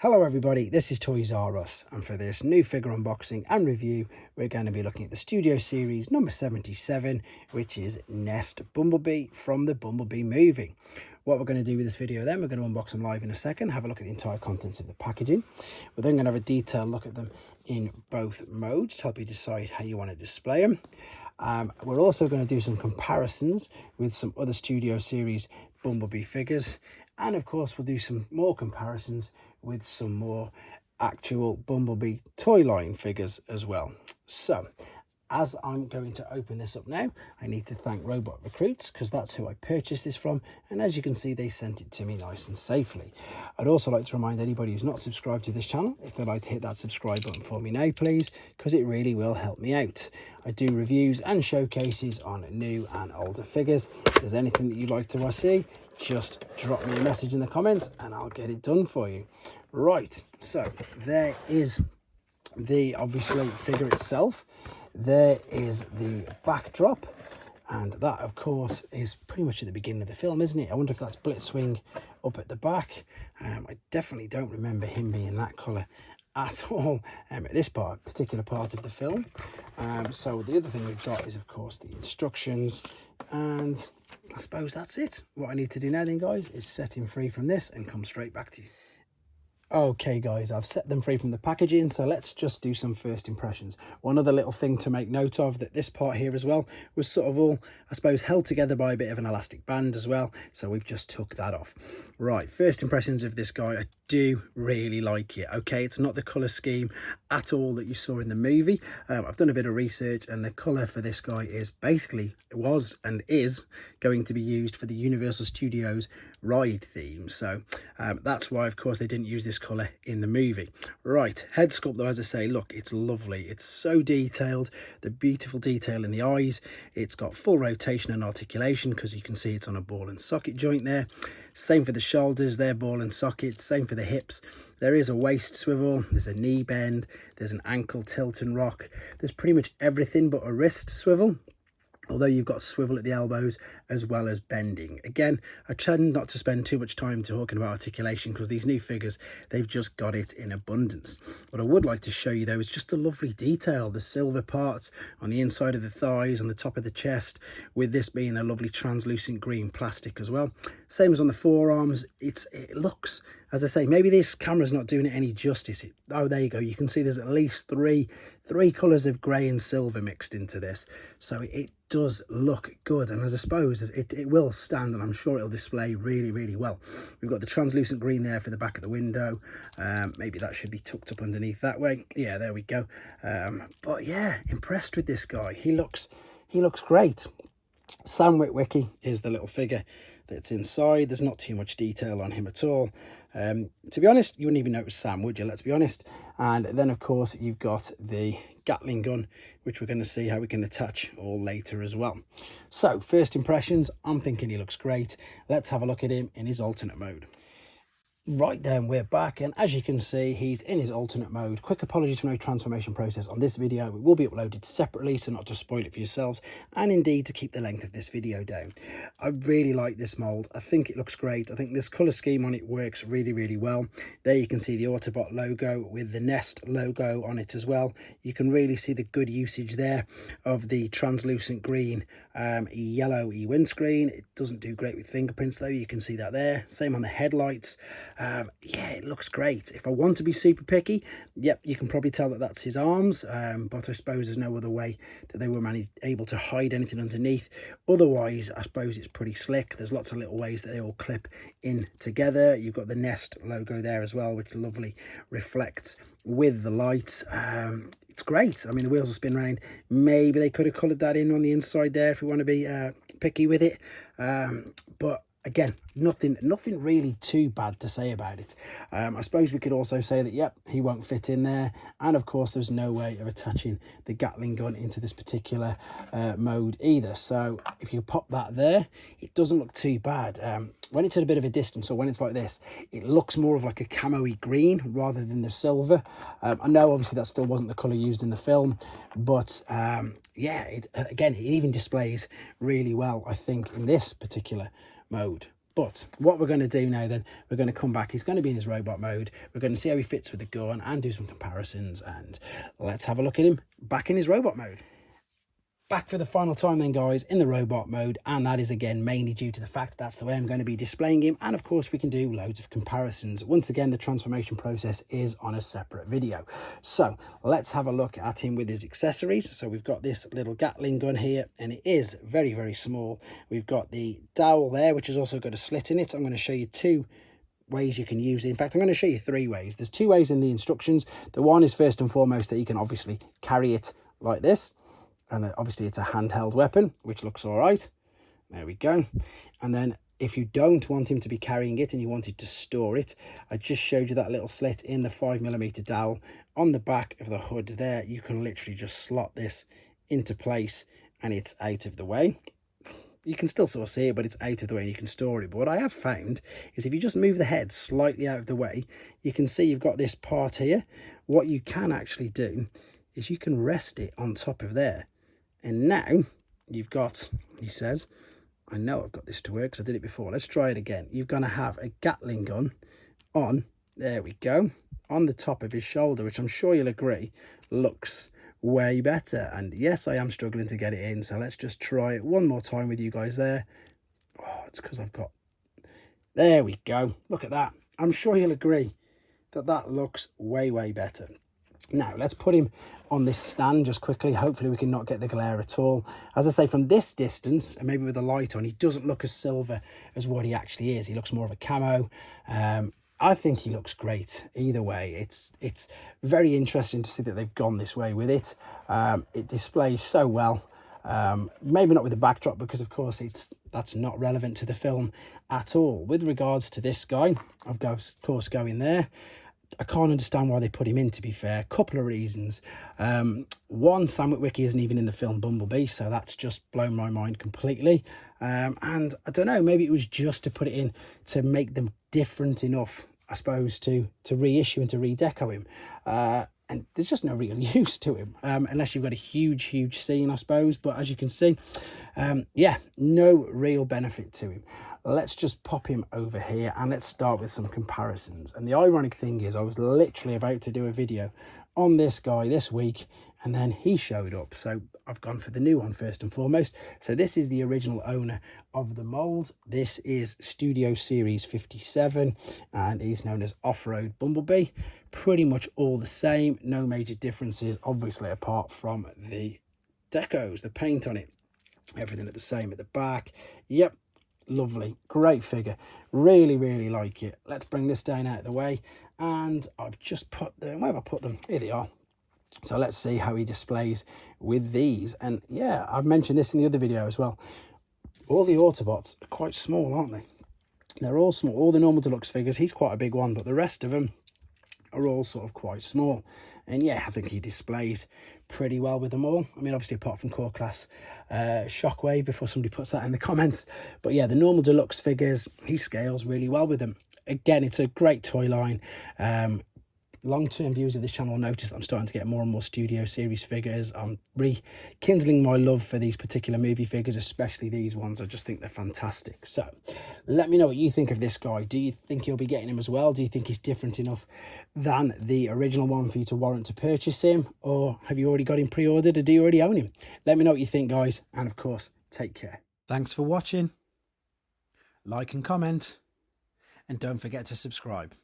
Hello everybody, this is Toys R Us, and for this new figure unboxing and review we're going to be looking at the Studio Series number 77, which is N.E.S.T Bumblebee from the Bumblebee movie. What we're going to do with this video then, we're going to unbox them live in a second, have a look at the entire contents of the packaging. We're then going to have a detailed look at them in both modes to help you decide how you want to display them. We're also going to do some comparisons with some other Studio Series Bumblebee figures, and of course we'll do some more comparisons with some more actual Bumblebee toy line figures as well. So as I'm going to open this up now, I need to thank Robot Recruits because that's who I purchased this from, and as you can see they sent it to me nice and safely. I'd also like to remind anybody who's not subscribed to this channel, if they'd like to hit that subscribe button for me now please, because it really will help me out. I do reviews and showcases on new and older figures. If there's anything that you'd like to see, just drop me a message in the comment and I'll get it done for you. Right, so there is the obviously figure itself. There is the backdrop, and that of course is pretty much at the beginning of the film, isn't it? I wonder if that's Blitzwing up at the back. I definitely don't remember him being that colour at all at this particular part of the film. So the other thing we've got is of course the instructions, and I suppose that's it. What I need to do now then guys is set him free from this and come straight back to you. Okay guys, I've set them free from the packaging, so let's just do some first impressions. One other little thing to make note of, that this part here as well was sort of all, I suppose, held together by a bit of an elastic band as well, so we've just took that off. Right, first impressions of this guy, I do really like it. Okay, it's not the colour scheme at all that you saw in the movie. I've done a bit of research and the colour for this guy is basically, was and is going to be used for the Universal Studios ride theme, so that's why of course they didn't use this colour in the movie. Right, head sculpt though, as I say, look, it's lovely. It's so detailed, the beautiful detail in the eyes. It's got full rotation and articulation because you can see it's on a ball and socket joint there. Same for the shoulders, they're ball and socket. Same for the hips. There is a waist swivel, there's a knee bend, there's an ankle tilt and rock. There's pretty much everything but a wrist swivel, although you've got swivel at the elbows as well as bending. Again, I tend not to spend too much time talking about articulation because these new figures, they've just got it in abundance. What I would like to show you though is just the lovely detail, the silver parts on the inside of the thighs, on the top of the chest, with this being a lovely translucent green plastic as well. Same as on the forearms. It looks, as I say, maybe this camera's not doing it any justice. Oh, there you go. You can see there's at least three colours of grey and silver mixed into this. So it does look good. And as I suppose it will stand, and I'm sure it'll display really, really well. We've got the translucent green there for the back of the window. Maybe that should be tucked up underneath that way. Yeah, there we go. But yeah, impressed with this guy. He looks great. Sam Witwicky is the little figure that's inside. There's not too much detail on him at all. To be honest, you wouldn't even know it was Sam, would you? Let's be honest. And then of course you've got the Gatling gun, which we're going to see how we can attach all later as well. So first impressions, I'm thinking he looks great. Let's have a look at him in his alternate mode. Right then, we're back, and as you can see, he's in his alternate mode. Quick apologies for no transformation process on this video. It will be uploaded separately, so not to spoil it for yourselves, and indeed to keep the length of this video down. I really like this mould. I think it looks great. I think this colour scheme on it works really, really well. There you can see the Autobot logo with the N.E.S.T logo on it as well. You can really see the good usage there of the translucent green yellowy windscreen. It doesn't do great with fingerprints though, you can see that there. Same on the headlights. Yeah, it looks great. If I want to be super picky, yep, you can probably tell that that's his arms, but I suppose there's no other way that they were able to hide anything underneath. Otherwise, I suppose it's pretty slick. There's lots of little ways that they all clip in together. You've got the N.E.S.T logo there as well, which lovely reflects with the lights. It's great. I mean, the wheels will spin around. Maybe they could have coloured that in on the inside there if we want to be picky with it, but again, nothing really too bad to say about it. I suppose we could also say that, yep, he won't fit in there. And of course, there's no way of attaching the Gatling gun into this particular mode either. So if you pop that there, it doesn't look too bad. When it's at a bit of a distance, or when it's like this, it looks more of like a camo-y green rather than the silver. I know obviously that still wasn't the colour used in the film, but yeah, again, it even displays really well, I think, in this particular mode. But what we're going to do now then, we're going to come back. He's going to be in his robot mode. We're going to see how he fits with the gun and do some comparisons. And let's have a look at him back in his robot mode. Back for the final time then, guys, in the robot mode, and that is again mainly due to the fact that that's the way I'm going to be displaying him, and of course we can do loads of comparisons. Once again, the transformation process is on a separate video. So let's have a look at him with his accessories. So we've got this little Gatling gun here, and it is very, very small. We've got the dowel there, which has also got a slit in it. I'm going to show you two ways you can use it. In fact, I'm going to show you three ways. There's two ways in the instructions. The one is first and foremost that you can obviously carry it like this. And obviously it's a handheld weapon, which looks all right. There we go. And then if you don't want him to be carrying it and you wanted to store it, I just showed you that little slit in the 5mm dowel on the back of the hood there. You can literally just slot this into place and it's out of the way. You can still sort of see it, but it's out of the way and you can store it. But what I have found is if you just move the head slightly out of the way, you can see you've got this part here. What you can actually do is you can rest it on top of there. And now you've got, he says, I know I've got this to work because I did it before. Let's try it again. You're going to have a Gatling gun on, there we go, on the top of his shoulder, which I'm sure you'll agree looks way better. And yes, I am struggling to get it in. So let's just try it one more time with you guys there. Oh, it's because I've got, there we go. Look at that. I'm sure you'll agree that that looks way, way better. Now, let's put him on this stand just quickly. Hopefully we can not get the glare at all. As I say, from this distance, and maybe with the light on, he doesn't look as silver as what he actually is. He looks more of a camo. I think he looks great either way. It's very interesting to see that they've gone this way with it. It displays so well. Maybe not with the backdrop because, of course, that's not relevant to the film at all. With regards to this guy, I've got, of course, going there. I can't understand why they put him in, to be fair. Couple of reasons. One, Sam Witwicky isn't even in the film Bumblebee, so that's just blown my mind completely. And I don't know, maybe it was just to put it in to make them different enough, I suppose, to reissue and to redeco him. And there's just no real use to him, unless you've got a huge, huge scene, I suppose. But as you can see, yeah, no real benefit to him. Let's just pop him over here and let's start with some comparisons. And the ironic thing is I was literally about to do a video on this guy this week and then he showed up. So I've gone for the new one first and foremost. So this is the original owner of the mould. This is Studio Series 57 and he's known as Off-Road Bumblebee. Pretty much all the same, no major differences, obviously, apart from the decos, the paint on it. Everything the same at the back. Yep. Lovely, great figure, really, really like it. Let's bring this down out of the way, and I've just put them, where have I put them? Here they are. So let's see how he displays with these. And yeah, I've mentioned this in the other video as well. All the Autobots are quite small, aren't they? They're all small. All the normal deluxe figures, he's quite a big one, but the rest of them are all sort of quite small. And yeah, I think he displays pretty well with them all. I mean, obviously, apart from core class Shockwave, before somebody puts that in the comments. But yeah, the normal deluxe figures, he scales really well with them. Again, it's a great toy line. Long-term viewers of this channel will notice that I'm starting to get more and more Studio Series figures. I'm rekindling my love for these particular movie figures, especially these ones. I just think they're fantastic. So let me know what you think of this guy. Do you think you'll be getting him as well? Do you think he's different enough than the original one for you to warrant to purchase him? Or have you already got him pre-ordered, or do you already own him? Let me know what you think, guys. And of course, take care. Thanks for watching. Like and comment. And don't forget to subscribe.